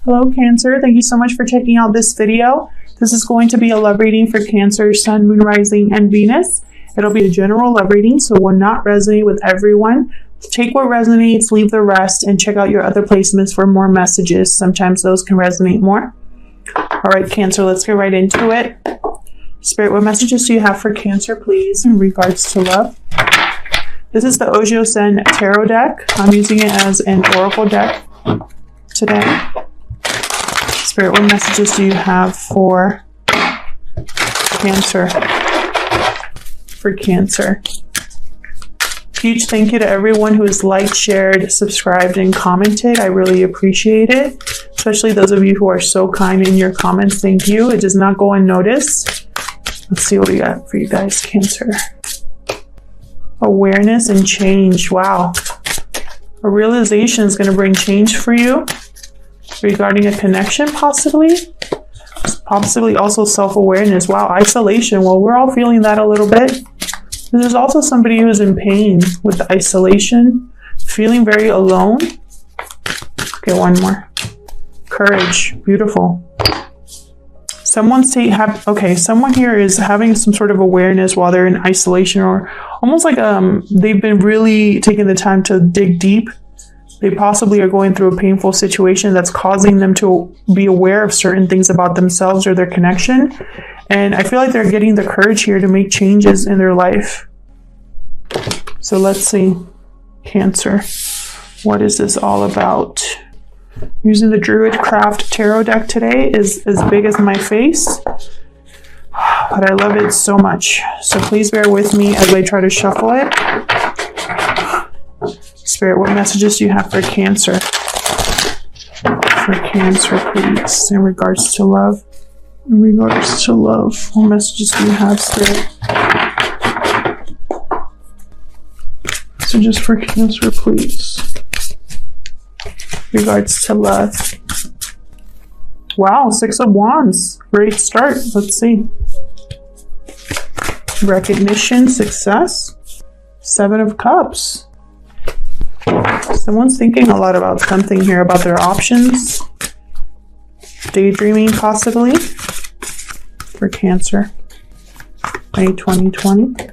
Hello Cancer, thank you so much for checking out this video. This is going to be a love reading for Cancer, Sun, Moon, Rising, and Venus. It'll be a general love reading, so it will not resonate with everyone. Take what resonates, leave the rest, and check out your other placements for more messages. Sometimes those can resonate more. All right, Cancer, let's get right into it. Spirit, what messages do you have for Cancer, please, in regards to love? This is the Ojo Sen Tarot deck. I'm using it as an oracle deck today. Spirit, what messages do you have for Cancer? For Cancer. Huge thank you to everyone who has liked, shared, subscribed, and commented. I really appreciate it. Especially those of you who are so kind in your comments. Thank you. It does not go unnoticed. Let's see what we got for you guys, Cancer. Awareness and change. Wow. A realization is going to bring change for you. Regarding a connection, possibly also self-awareness. Wow, isolation. Well, we're all feeling that a little bit. There's also somebody who's in pain with the isolation, feeling very alone. Okay, one more. Courage. Beautiful. Someone here is having some sort of awareness while they're in isolation, or almost like they've been really taking the time to dig deep. They possibly are going through a painful situation that's causing them to be aware of certain things about themselves or their connection. And I feel like they're getting the courage here to make changes in their life. So let's see, Cancer, what is this all about? Using the Druid Craft Tarot deck today is as big as my face, but I love it so much. So please bear with me as I try to shuffle it. Spirit, what messages do you have for Cancer? For Cancer, please, in regards to love. In regards to love, what messages do you have, Spirit? So just for Cancer, please. In regards to love. Wow, 6 of Wands. Great start. Let's see. Recognition, success. 7 of Cups. Someone's thinking a lot about something here, about their options. Daydreaming, possibly. For Cancer. May 2020.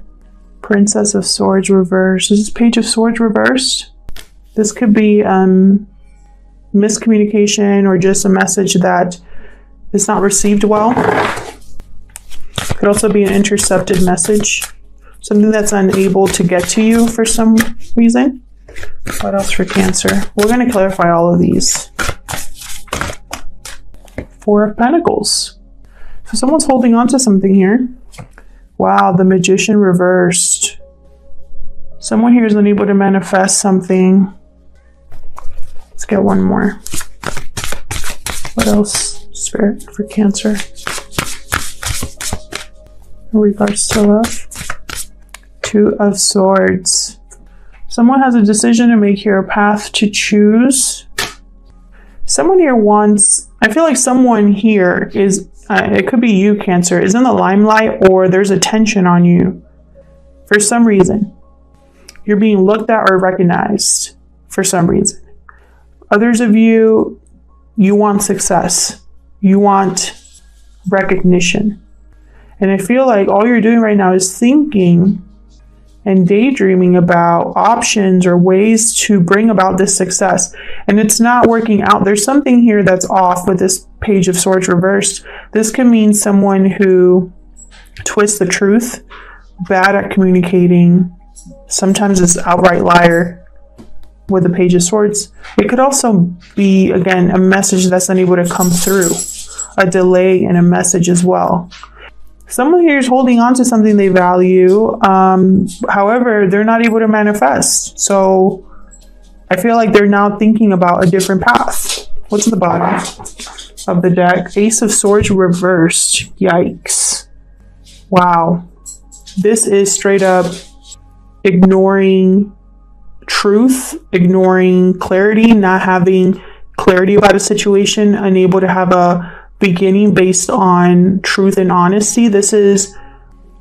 Princess of Swords reversed. This is Page of Swords reversed. This could be miscommunication or just a message that is not received well. Could also be an intercepted message. Something that's unable to get to you for some reason. What else for Cancer? We're going to clarify all of these. 4 of Pentacles. So someone's holding on to something here. Wow, the Magician reversed. Someone here is unable to manifest something. Let's get one more. What else, Spirit, for Cancer? In regards to love. 2 of Swords. Someone has a decision to make here, a path to choose. Someone here wants, I feel like someone here is, it could be you, Cancer, is in the limelight, or there's attention on you for some reason. You're being looked at or recognized for some reason. Others of you, you want success. You want recognition. And I feel like all you're doing right now is thinking and daydreaming about options or ways to bring about this success. And it's not working out. There's something here that's off with this Page of Swords reversed. This can mean someone who twists the truth, bad at communicating, sometimes is outright liar with the Page of Swords. It could also be, again, a message that's unable to come through, a delay in a message as well. Someone here is holding on to something they value. However, they're not able to manifest. So I feel like they're now thinking about a different path. What's at the bottom of the deck? Ace of Swords reversed. Yikes. Wow. This is straight up ignoring truth, ignoring clarity, not having clarity about a situation, unable to have a beginning based on truth and honesty. This is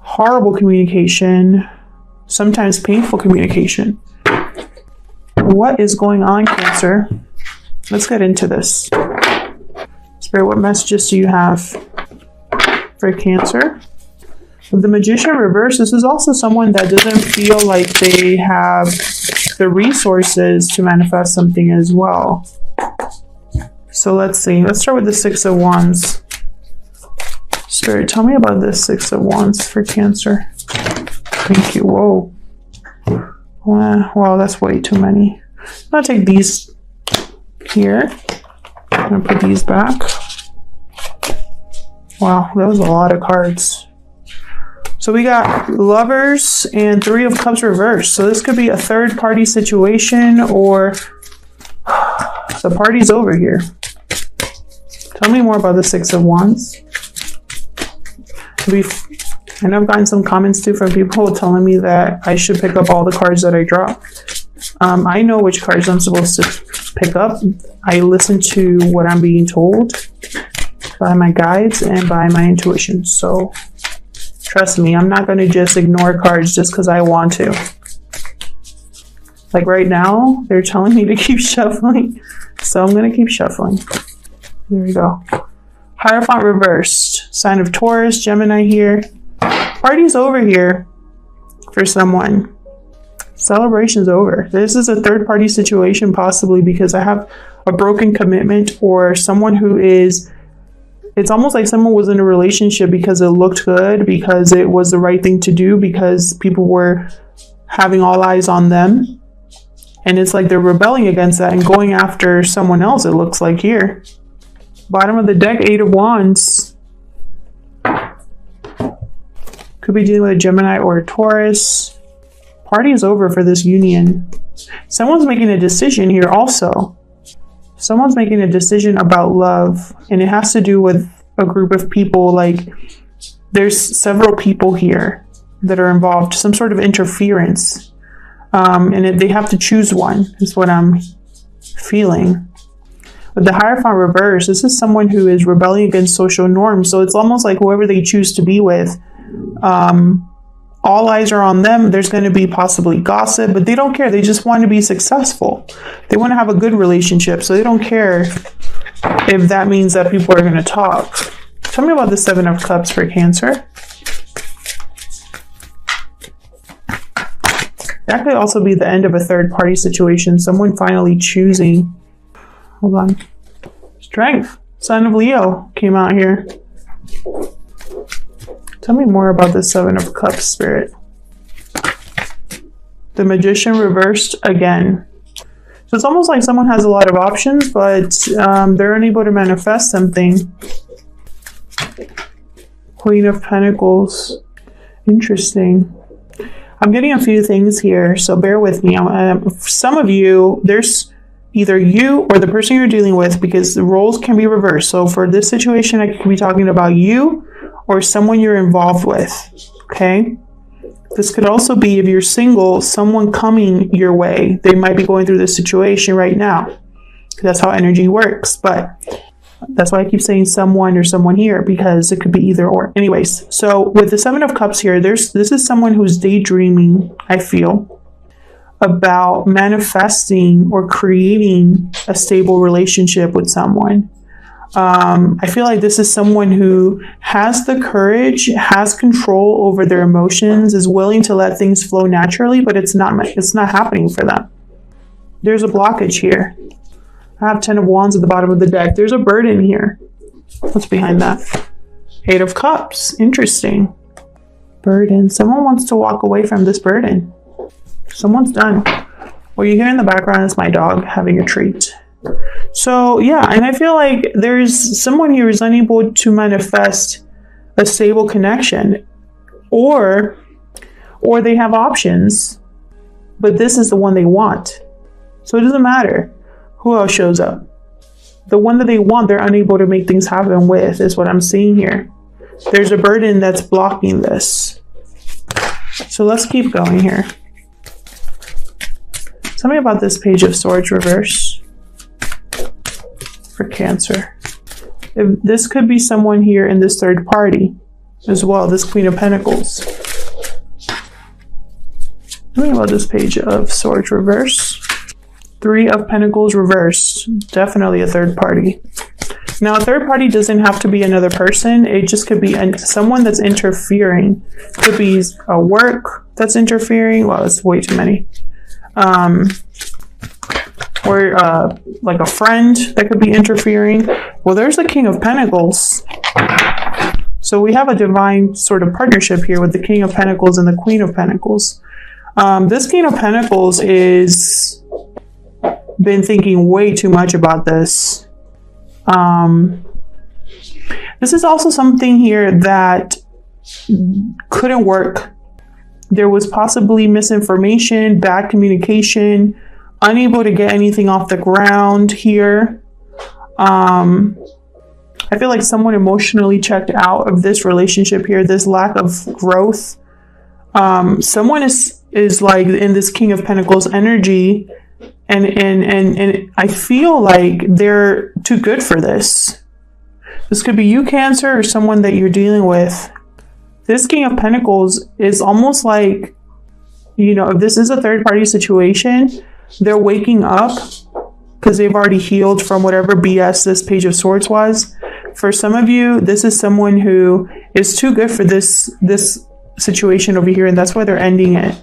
horrible communication, sometimes painful communication. What is going on, Cancer? Let's get into this. Spirit, what messages do you have for Cancer? With the Magician reverse, this is also someone that doesn't feel like they have the resources to manifest something as well. So let's see. Let's start with the Six of Wands. Spirit, tell me about this Six of Wands for Cancer. Thank you. Whoa. Wow, that's way too many. I'm going to take these here. I'm going to put these back. Wow, that was a lot of cards. So we got Lovers and Three of Cups reversed. So this could be a third party situation, or the party's over here. Tell me more about the Six of Wands. I know I've gotten some comments too from people telling me that I should pick up all the cards that I drop. I know which cards I'm supposed to pick up. I listen to what I'm being told by my guides and by my intuition. So trust me, I'm not going to just ignore cards just because I want to. Like right now, they're telling me to keep shuffling. So I'm going to keep shuffling. There we go. Hierophant reversed. Sign of Taurus, Gemini here. Party's over here for someone. Celebration's over. This is a third party situation possibly because I have a broken commitment or someone who is... It's almost like someone was in a relationship because it looked good, because it was the right thing to do, because people were having all eyes on them. And it's like they're rebelling against that and going after someone else, it looks like here. Bottom of the deck, Eight of Wands. Could be dealing with a Gemini or a Taurus. Party is over for this union. Someone's making a decision here also. Someone's making a decision about love, and it has to do with a group of people. Like there's several people here that are involved, some sort of interference. And they have to choose one, is what I'm feeling. With the Hierophant reverse, this is someone who is rebelling against social norms. So it's almost like whoever they choose to be with, all eyes are on them. There's going to be possibly gossip, but they don't care. They just want to be successful. They want to have a good relationship, so they don't care if that means that people are going to talk. Tell me about the Seven of Cups for Cancer. That could also be the end of a third party situation. Someone finally choosing. Hold on. Strength. Sign of Leo came out here. Tell me more about the Seven of Cups, Spirit. The Magician reversed again. So it's almost like someone has a lot of options, but they're unable to manifest something. Queen of Pentacles. Interesting. I'm getting a few things here, so bear with me. Some of you, there's either you or the person you're dealing with, because the roles can be reversed. So for this situation, I could be talking about you or someone you're involved with, okay? This could also be, if you're single, someone coming your way. They might be going through this situation right now. That's how energy works, but that's why I keep saying someone or someone here, because it could be either or. Anyways, so with the Seven of Cups here, this is someone who's daydreaming, I feel, about manifesting or creating a stable relationship with someone. I feel like this is someone who has the courage, has control over their emotions, is willing to let things flow naturally, but it's not happening for them. There's a blockage here. I have 10 of Wands at the bottom of the deck. There's a burden here. What's behind that? Eight of Cups. Interesting. Burden. Someone wants to walk away from this burden. Someone's done. What you hear in the background is my dog having a treat. So yeah, and I feel like there's someone here who's unable to manifest a stable connection, or they have options, but this is the one they want. So it doesn't matter who else shows up. The one that they want, they're unable to make things happen with, is what I'm seeing here. There's a burden that's blocking this. So let's keep going here. Tell me about this Page of Swords reverse for Cancer. If this could be someone here in this third party as well, this Queen of Pentacles. Tell me about this Page of Swords reverse. Three of Pentacles reversed. Definitely a third party. Now, a third party doesn't have to be another person. It just could be someone that's interfering. Could be a work that's interfering. Well, it's way too many. Or like a friend that could be interfering. Well, there's the King of Pentacles. So we have a divine sort of partnership here with the King of Pentacles and the Queen of Pentacles. This King of Pentacles is been thinking way too much about this. This is also something here that couldn't work. There was possibly misinformation, bad communication, unable to get anything off the ground here. I feel like someone emotionally checked out of this relationship here, this lack of growth. Someone is like in this King of Pentacles energy, and I feel like they're too good for this. This could be you, Cancer, or someone that you're dealing with. This King of Pentacles is almost like, you know, if this is a third party situation, they're waking up because they've already healed from whatever BS this Page of Swords was. For some of you, this is someone who is too good for this situation over here, and that's why they're ending it.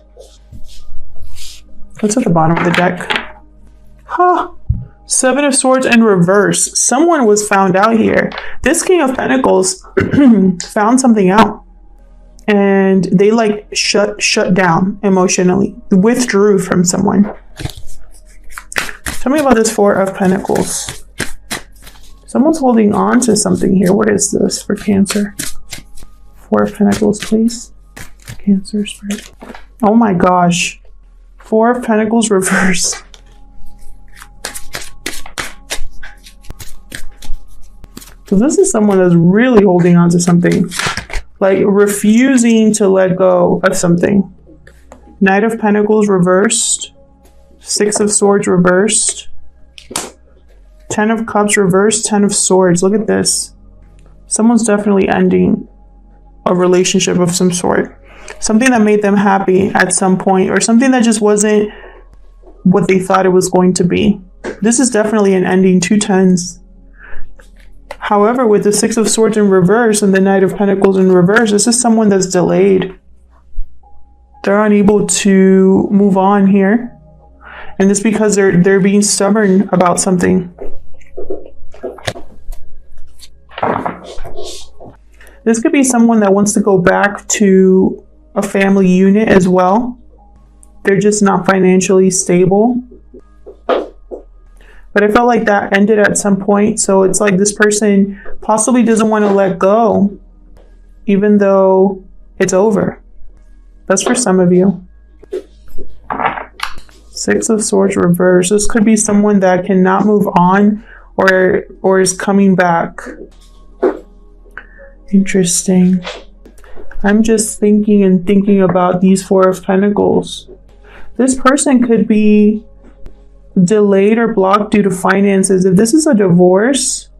What's at the bottom of the deck? Huh. Seven of Swords in reverse. Someone was found out here. This King of Pentacles found something out. And they like shut down emotionally. Withdrew from someone. Tell me about this Four of Pentacles. Someone's holding on to something here. What is this for Cancer? Four of Pentacles, please. Cancer spirit. Oh my gosh. Four of Pentacles reverse. So this is someone that's really holding on to something. Like refusing to let go of something. Knight of Pentacles reversed. Six of Swords reversed. 10 of Cups reversed. 10 of Swords. Look at this. Someone's definitely ending a relationship of some sort. Something that made them happy at some point, or something that just wasn't what they thought it was going to be. This is definitely an ending. 2 tens. However, with the Six of Swords in reverse and the Knight of Pentacles in reverse, this is someone that's delayed. They're unable to move on here. And it's because they're being stubborn about something. This could be someone that wants to go back to a family unit as well. They're just not financially stable. But I felt like that ended at some point. So it's like this person possibly doesn't want to let go, even though it's over. That's for some of you. Six of Swords reverse. This could be someone that cannot move on or is coming back. Interesting. I'm just thinking about these Four of Pentacles. This person could be delayed or blocked due to finances. If this is a divorce,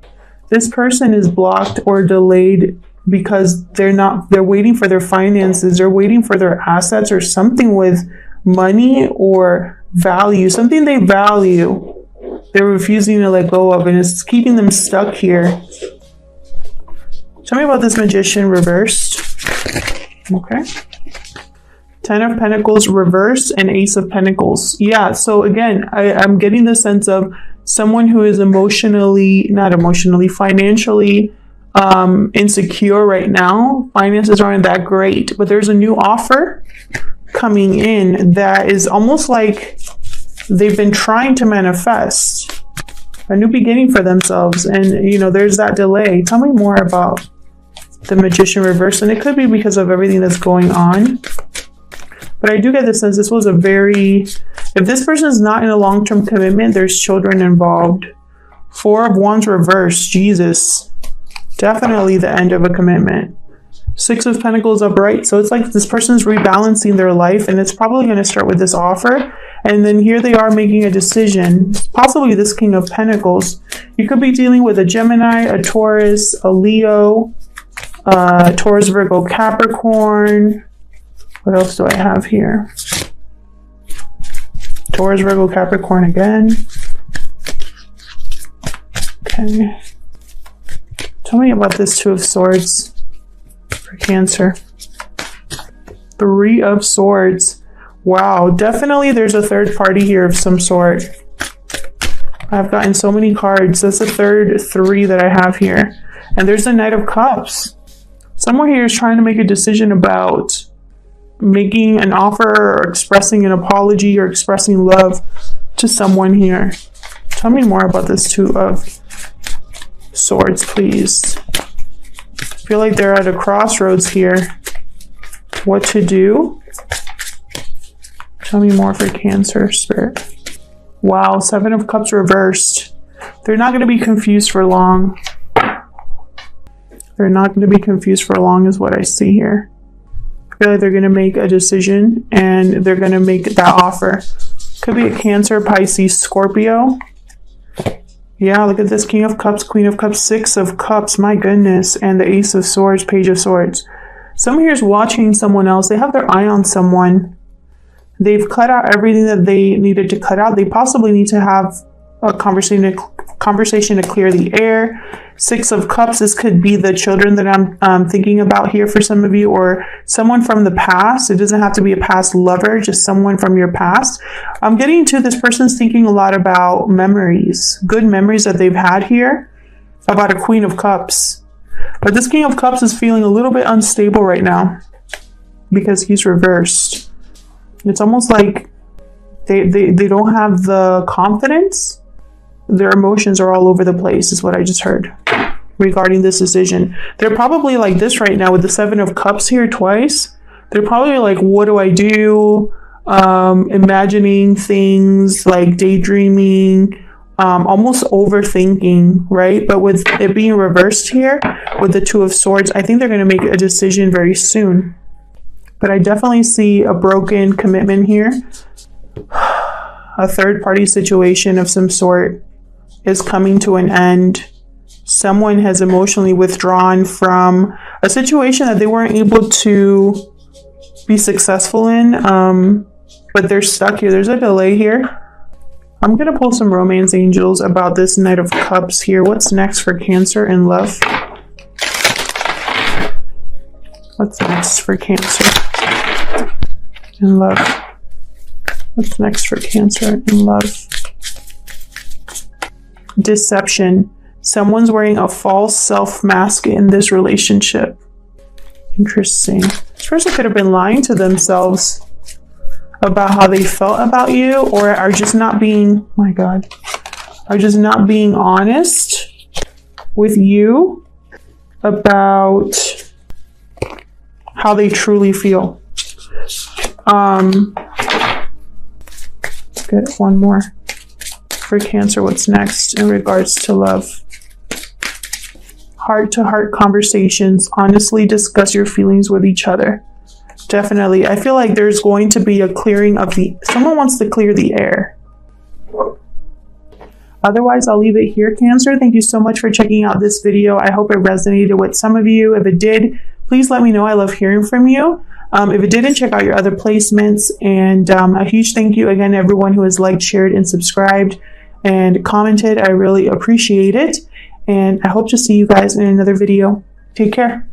this person is blocked or delayed because they're waiting for their finances, they're waiting for their assets or something with money or value, something they value. They're refusing to let go of, and it's keeping them stuck here. Tell me about this Magician reversed. Okay. 10 of Pentacles reversed and Ace of Pentacles. Yeah, so again, I'm getting the sense of someone who is financially insecure right now. Finances aren't that great, but there's a new offer coming in that is almost like they've been trying to manifest a new beginning for themselves. And, you know, there's that delay. Tell me more about the Magician reverse. And it could be because of everything that's going on. But I do get the sense this was if this person is not in a long-term commitment, there's children involved. Four of Wands reversed. Jesus. Definitely the end of a commitment. Six of Pentacles upright. So it's like this person's rebalancing their life, and it's probably going to start with this offer. And then here they are making a decision. Possibly this King of Pentacles. You could be dealing with a Gemini, a Taurus, a Leo, Taurus, Virgo, Capricorn. What else do I have here? Taurus, Virgo, Capricorn again. Okay. Tell me about this Two of Swords for Cancer. Three of Swords. Wow, definitely there's a third party here of some sort. I've gotten so many cards. That's the third three that I have here. And there's the Knight of Cups. Someone here is trying to make a decision about making an offer or expressing an apology or expressing love to someone here. Tell me more about this Two of Swords, please. I feel like they're at a crossroads here. What to do? Tell me more for Cancer, Spirit. Wow, Seven of Cups reversed. They're not going to be confused for long. They're not going to be confused for long is what I see here. I feel like they're going to make a decision and they're going to make that offer. Could be a Cancer, Pisces, Scorpio. Yeah, look at this. King of Cups, Queen of Cups, Six of Cups. My goodness. And the Ace of Swords, Page of Swords. Someone here is watching someone else. They have their eye on someone. They've cut out everything that they needed to cut out. They possibly need to have a conversation to clear the air. Six of Cups. This could be the children that I'm thinking about here for some of you, or someone from the past. It doesn't have to be a past lover, just someone from your past. I'm getting to this person's thinking a lot about memories, good memories that they've had here, about a Queen of Cups. But this King of Cups is feeling a little bit unstable right now because he's reversed. It's almost like they don't have the confidence. Their emotions are all over the place is what I just heard regarding this decision. They're probably like this right now with the Seven of Cups here twice. They're probably like, what do I do? Imagining things, like daydreaming, almost overthinking, right? But with it being reversed here with the Two of Swords, I think they're going to make a decision very soon. But I definitely see a broken commitment here. A third party situation of some sort is coming to an end. Someone has emotionally withdrawn from a situation that they weren't able to be successful in, but they're stuck here. There's a delay here. I'm going to pull some romance angels about this Knight of Cups here. What's next for Cancer in love? What's next for Cancer in love? What's next for Cancer in love? Deception. Someone's wearing a false self mask in this relationship. Interesting. This person could have been lying to themselves about how they felt about you, or are just not being, oh my God, are just not being honest with you about how they truly feel. Let's get one more for Cancer. What's next in regards to love? Heart-to-heart conversations. Honestly discuss your feelings with each other. Definitely. I feel like there's going to be a clearing of someone wants to clear the air. Otherwise, I'll leave it here, Cancer. Thank you so much for checking out this video. I hope it resonated with some of you. If it did, please let me know. I love hearing from you. If it didn't, check out your other placements. And a huge thank you again to everyone who has liked, shared, and subscribed and commented. I really appreciate it. And I hope to see you guys in another video. Take care.